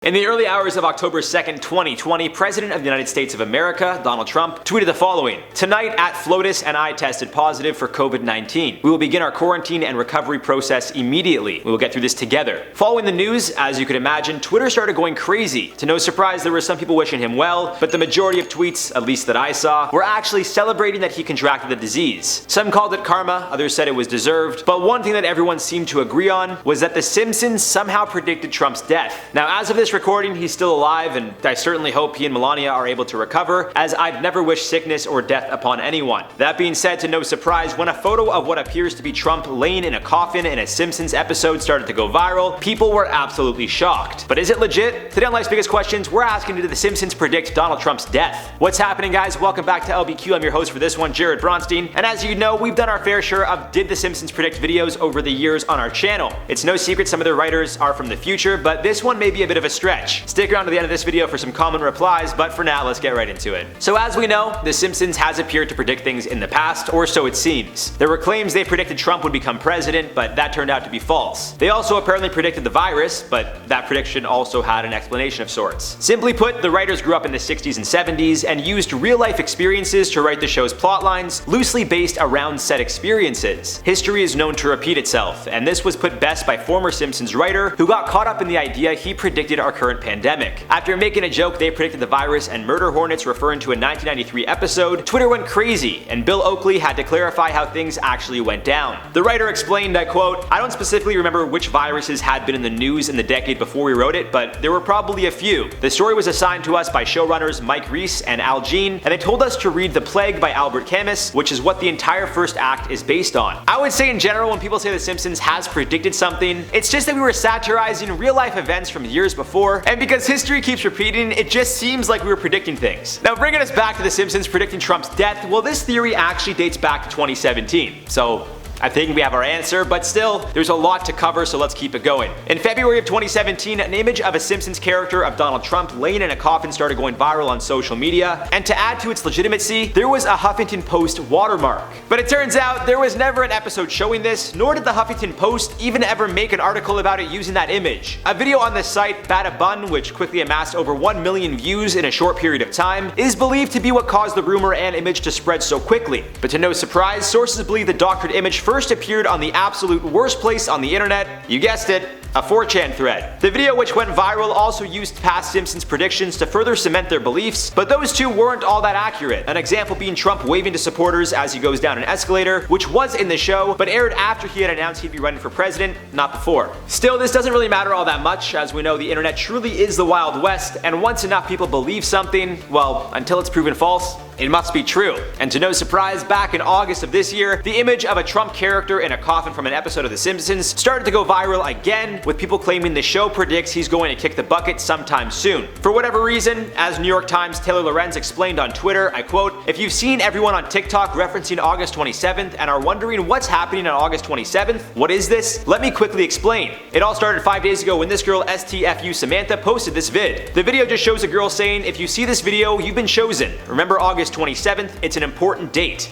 In the early hours of October 2nd, 2020, President of the United States of America, Donald Trump, tweeted the following: "Tonight at Flotus and I tested positive for COVID-19. We will begin our quarantine and recovery process immediately. We will get through this together." Following the news, as you could imagine, Twitter started going crazy. To no surprise, there were some people wishing him well, but the majority of tweets, at least that I saw, were actually celebrating that he contracted the disease. Some called it karma, others said it was deserved, but one thing that everyone seemed to agree on was that the Simpsons somehow predicted Trump's death. Now, as of this recording, he's still alive, and I certainly hope he and Melania are able to recover, as I'd never wish sickness or death upon anyone. That being said, to no surprise, when a photo of what appears to be Trump laying in a coffin in a Simpsons episode started to go viral, people were absolutely shocked. But is it legit? Today on Life's Biggest Questions, we're asking, did the Simpsons predict Donald Trump's death? What's happening, guys? Welcome back to LBQ. I'm your host for this one, Jared Bronstein, and as you know, we've done our fair share of Did the Simpsons Predict videos over the years on our channel. It's no secret some of the writers are from the future, but this one may be a bit of a stretch. Stick around to the end of this video for some common replies, but for now, let's get right into it. So as we know, The Simpsons has appeared to predict things in the past, or so it seems. There were claims they predicted Trump would become president, but that turned out to be false. They also apparently predicted the virus, but that prediction also had an explanation of sorts. Simply put, the writers grew up in the 60s and 70s and used real-life experiences to write the show's plotlines, loosely based around said experiences. History is known to repeat itself, and this was put best by former Simpsons writer who got caught up in the idea he predicted our current pandemic. After making a joke they predicted the virus and murder hornets referring to a 1993 episode, Twitter went crazy, and Bill Oakley had to clarify how things actually went down. The writer explained, I quote, "I don't specifically remember which viruses had been in the news in the decade before we wrote it, but there were probably a few. The story was assigned to us by showrunners Mike Reiss and Al Jean, and they told us to read The Plague by Albert Camus, which is what the entire first act is based on." I would say in general, when people say The Simpsons has predicted something, it's just that we were satirizing real-life events from years before, and because history keeps repeating, it just seems like we were predicting things. Now, bringing us back to The Simpsons predicting Trump's death, well, this theory actually dates back to 2017, so I think we have our answer, but still, there's a lot to cover, so let's keep it going. In February of 2017, an image of a Simpsons character of Donald Trump laying in a coffin started going viral on social media, and to add to its legitimacy, there was a Huffington Post watermark. But it turns out there was never an episode showing this, nor did the Huffington Post even ever make an article about it using that image. A video on the site, Bada Bun, which quickly amassed over 1 million views in a short period of time, is believed to be what caused the rumor and image to spread so quickly. But to no surprise, sources believe the doctored image first appeared on the absolute worst place on the internet, you guessed it, a 4chan thread. The video, which went viral, also used past Simpsons predictions to further cement their beliefs, but those two weren't all that accurate. An example being Trump waving to supporters as he goes down an escalator, which was in the show, but aired after he had announced he'd be running for president, not before. Still, this doesn't really matter all that much, as we know the internet truly is the Wild West, and once enough people believe something, well, until it's proven false, it must be true. And to no surprise, back in August of this year, the image of a Trump character in a coffin from an episode of The Simpsons started to go viral again, with people claiming the show predicts he's going to kick the bucket sometime soon. For whatever reason, as New York Times' Taylor Lorenz explained on Twitter, I quote, "If you've seen everyone on TikTok referencing August 27th and are wondering what's happening on August 27th, what is this? Let me quickly explain. It all started 5 days ago when this girl STFU Samantha posted this vid. The video just shows a girl saying, 'If you see this video, you've been chosen. Remember August 27th, it's an important date.'"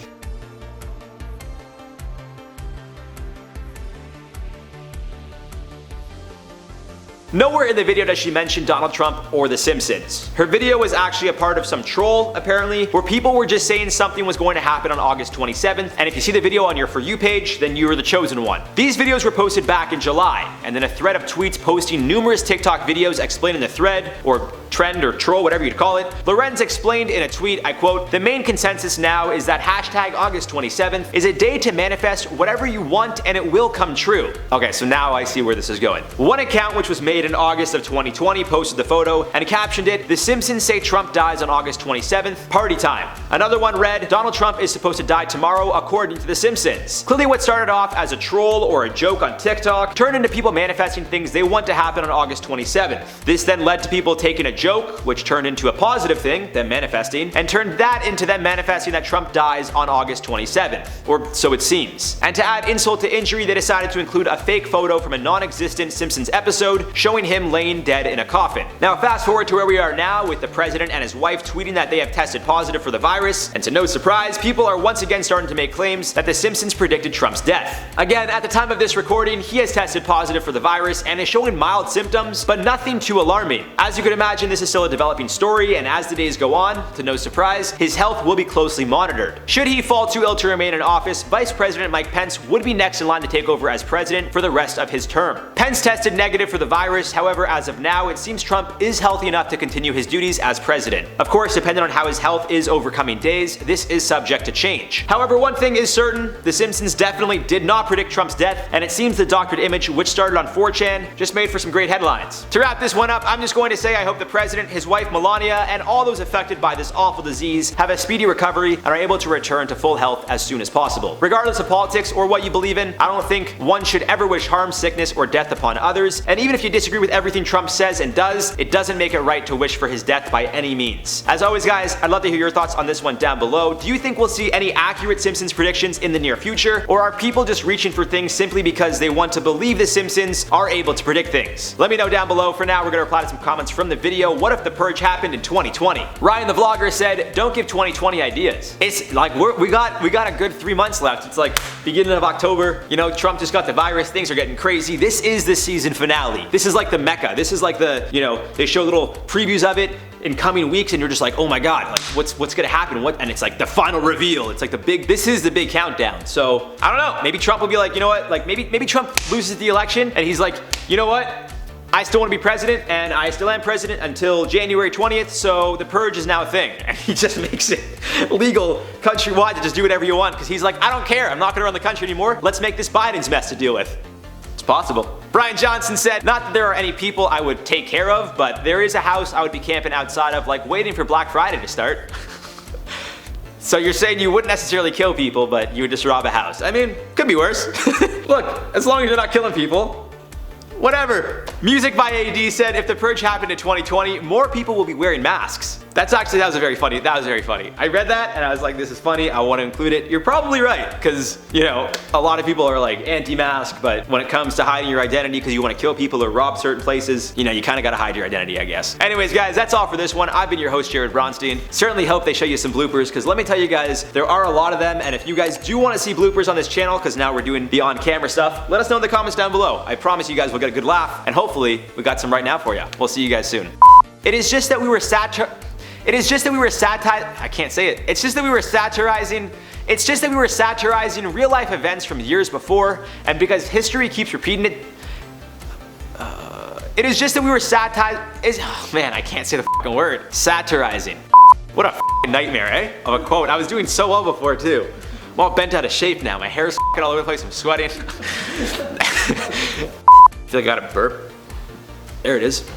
Nowhere in the video does she mention Donald Trump or The Simpsons. Her video was actually a part of some troll, apparently, where people were just saying something was going to happen on August 27th, and if you see the video on your For You page, then you were the chosen one. These videos were posted back in July, and then a thread of tweets posting numerous TikTok videos explaining the thread, or trend or troll, whatever you'd call it. Lorenz explained in a tweet, I quote, "The main consensus now is that hashtag August 27th is a day to manifest whatever you want and it will come true." Okay, so now I see where this is going. One account, which was made in August of 2020, posted the photo and captioned it, "The Simpsons say Trump dies on August 27th, party time." Another one read, "Donald Trump is supposed to die tomorrow according to The Simpsons." Clearly what started off as a troll or a joke on TikTok turned into people manifesting things they want to happen on August 27th. This then led to people taking a joke, which turned into a positive thing, them manifesting, and turned that into them manifesting that Trump dies on August 27th, or so it seems. And to add insult to injury, they decided to include a fake photo from a non-existent Simpsons episode showing showing him laying dead in a coffin. Now fast forward to where we are now with the president and his wife tweeting that they have tested positive for the virus, and to no surprise, people are once again starting to make claims that the Simpsons predicted Trump's death. Again, at the time of this recording, he has tested positive for the virus and is showing mild symptoms, but nothing too alarming. As you can imagine, this is still a developing story, and as the days go on, to no surprise, his health will be closely monitored. Should he fall too ill to remain in office, Vice President Mike Pence would be next in line to take over as president for the rest of his term. Pence tested negative for the virus, however, as of now, it seems Trump is healthy enough to continue his duties as president. Of course, depending on how his health is over coming days, this is subject to change. However, one thing is certain, The Simpsons definitely did not predict Trump's death, and it seems the doctored image, which started on 4chan, just made for some great headlines. To wrap this one up, I'm just going to say I hope the president, his wife Melania, and all those affected by this awful disease have a speedy recovery and are able to return to full health as soon as possible. Regardless of politics or what you believe in, I don't think one should ever wish harm, sickness, or death upon others, and even if you disagree with everything Trump says and does, it doesn't make it right to wish for his death by any means. As always guys, I'd love to hear your thoughts on this one down below. Do you think we'll see any accurate Simpsons predictions in the near future, or are people just reaching for things simply because they want to believe the Simpsons are able to predict things? Let me know down below. For now, we're gonna reply to some comments from the video. What if the purge happened in 2020? Ryan the vlogger said, don't give 2020 ideas. It's like we got a good 3 months left. It's like beginning of October, you know, Trump just got the virus, things are getting crazy. This is the season finale. This is like the Mecca. This is like the, you know, they show little previews of it in coming weeks and you're just like, oh my god, like what's gonna happen? And it's like the final reveal. It's like this is the big countdown. So I don't know, maybe Trump will be like, you know what, like maybe Trump loses the election and he's like, you know what, I still want to be president and I still am president until January 20th, so the purge is now a thing. And he just makes it legal countrywide to just do whatever you want because he's like, I don't care, I'm not gonna run the country anymore. Let's make this Biden's mess to deal with. It's possible. Brian Johnson said, not that there are any people I would take care of, but there is a house I would be camping outside of, like waiting for Black Friday to start. So you're saying you wouldn't necessarily kill people, but you would just rob a house. I mean, could be worse. Look, as long as you're not killing people, whatever. Music by AD said, if the purge happened in 2020, more people will be wearing masks. That was very funny. I read that and I was like, this is funny, I want to include it. You're probably right, because, you know, a lot of people are like anti-mask, but when it comes to hiding your identity because you want to kill people or rob certain places, you know, you kind of got to hide your identity, I guess. Anyways, guys, that's all for this one. I've been your host, Jared Bronstein. Certainly hope they show you some bloopers, because let me tell you guys, there are a lot of them, and if you guys do want to see bloopers on this channel, because now we're doing the on-camera stuff, let us know in the comments down below. I promise you guys will get a good laugh, and hopefully we got some right now for you. We'll see you guys soon. It's just that we were satirizing real life events from years before, and because history keeps repeating it. It is just that we were oh man, I can't say the fucking word. Satirizing. What a fucking nightmare, eh? Of a quote. I was doing so well before too. I'm all bent out of shape now. My hair's all over the place. I'm sweating. I feel like I got a burp. There it is.